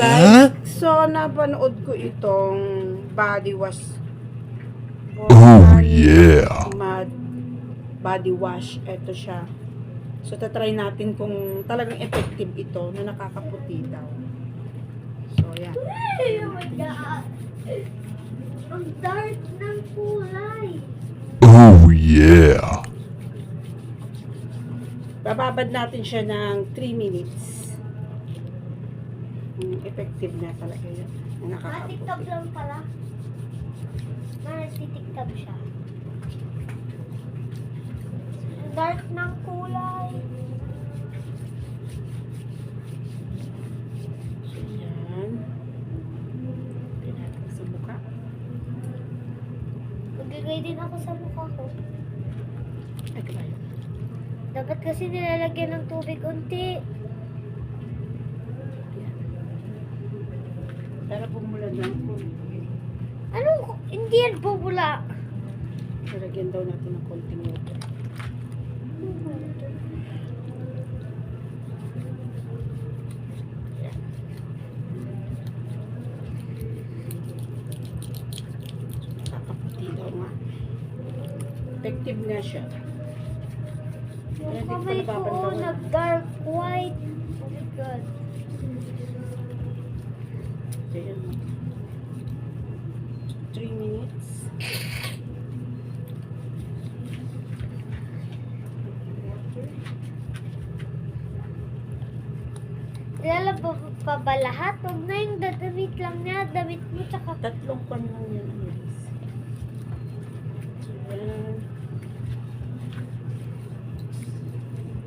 guys. So, napanood ko itong body wash. Oh, yeah. Body wash. Ito siya. So, tatry natin kung talagang effective ito na nakakaputi daw. So, yan. Oh my God. Ang dark ng kulay. Oh, yeah. Bababad natin siya ng 3 minutes. Effective na talaga yun. Na Natitiktab nakakaputi. lang pala. Natitiktab siya. Ang dark ng kulay. So, yan. Pinatag sa mukha. Maglagay din ako sa mukha ko. Ay, kabayo. Dapat kasi nilalagyan ng tubig unti. Yan. Para bumulan lang po. Anong, hindi yan bubula. Lalagyan daw natin ng konting water. Yan. Kakaputi daw nga. Effective na siya. Yung kamay ko, nag-dark white. Oh my God. Ayan. 3 minutes. Ilalabas pa ba lahat? Huwag na yung dadamit lang niya. Damit mo tsaka... Tatlong pan lang yan, guys. Ayan.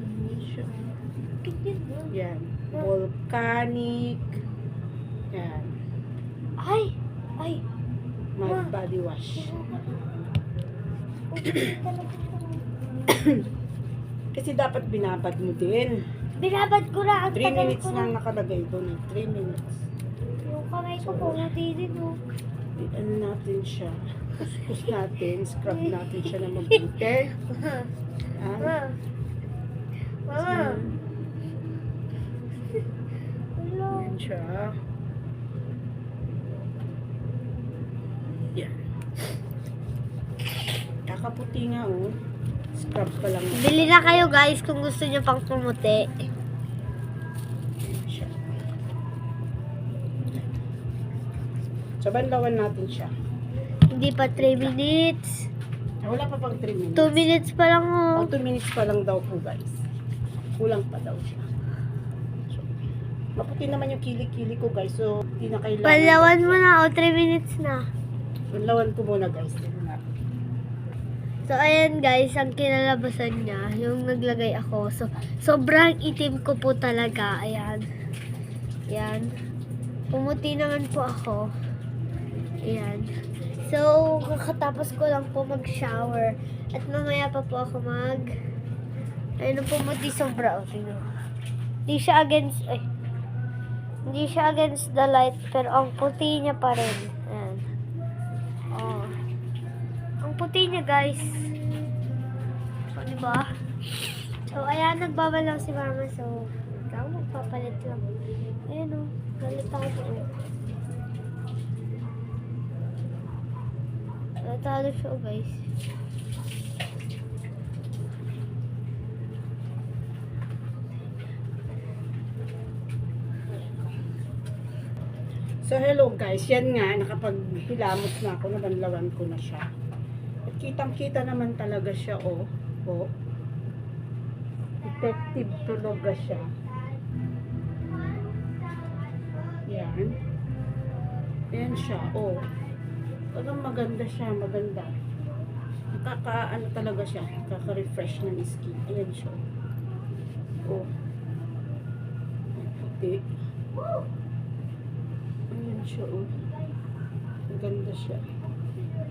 Ayan siya. Tignan mo. Yan. Volcanic. Yan. Ay! Ay! Mud body wash. Kasi dapat binabad mo din. Binabad ko na. Ang 3 tagal minutes ko lang nakalagay doon. 3 minutes. Yung kamay ko pumuti din oh. Ano natin siya. Kuskus natin. Scrub natin siya na mabuti. Yan. Mama. Mama. Hello. Yan siya. Yan. Kakaputi nga oh. Scrub pa lang. Bili na kayo guys kung gusto niyo pang pumuti. Yan siya. So, banlawan natin siya. Hindi pa 3 minutes. Wala pa pang 3 minutes. 2 minutes pa lang oh. 2 minutes pa lang daw po, guys. Kulang pa daw siya. So, maputi naman yung kilik-kilik ko, guys. So, hindi na kailangan. Palawan mo na o 3 minutes na. Banlawan ko muna, guys. Tignan natin. So, ayan guys, ang kinalabasan niya, yung naglagay ako. So, sobrang itim ko po talaga. Ayan. Ayan. Pumuti naman po ako. Ayan. So, kakatapos ko lang po mag-shower. At mamaya pa po ako ayun, pumuti sobra. O, tingnan mo. Hindi siya against, hindi siya against the light, pero ang puti niya pa rin. Ayan. Oh. Ang puti niya, guys. O, diba? So, ayan, nagbabalaw si mama. So, ikaw, magpapalit lang. Ayan, o. Galit ako po. Natalo siya, guys. So, hello, guys. Yan nga, nakapaghilamos na ako. Nabanlawan ko na siya. At kitang-kita naman talaga siya, oh. Oh. Effective talaga siya. Yan. Yan siya, oh. Talagang maganda siya, maganda. Nakaka-ano talaga siya, nakaka-refresh ng skin. Ayan siya. Oh. Puti. Ayan siya, oh. Maganda siya.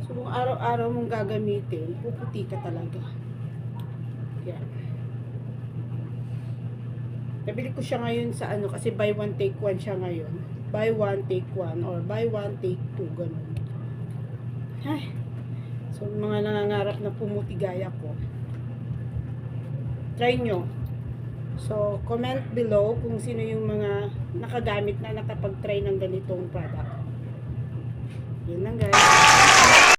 So, kung araw-araw mong gagamitin, puputi ka talaga. Yan. Nabili ko siya ngayon sa ano, kasi buy one take one siya ngayon. Buy one take one or buy one take two, ganun. Ay. So, mga nangangarap na pumuti gaya ko, try nyo. So, comment below kung sino yung mga nakagamit na nakapag-try ng ganitong product. Yun lang guys.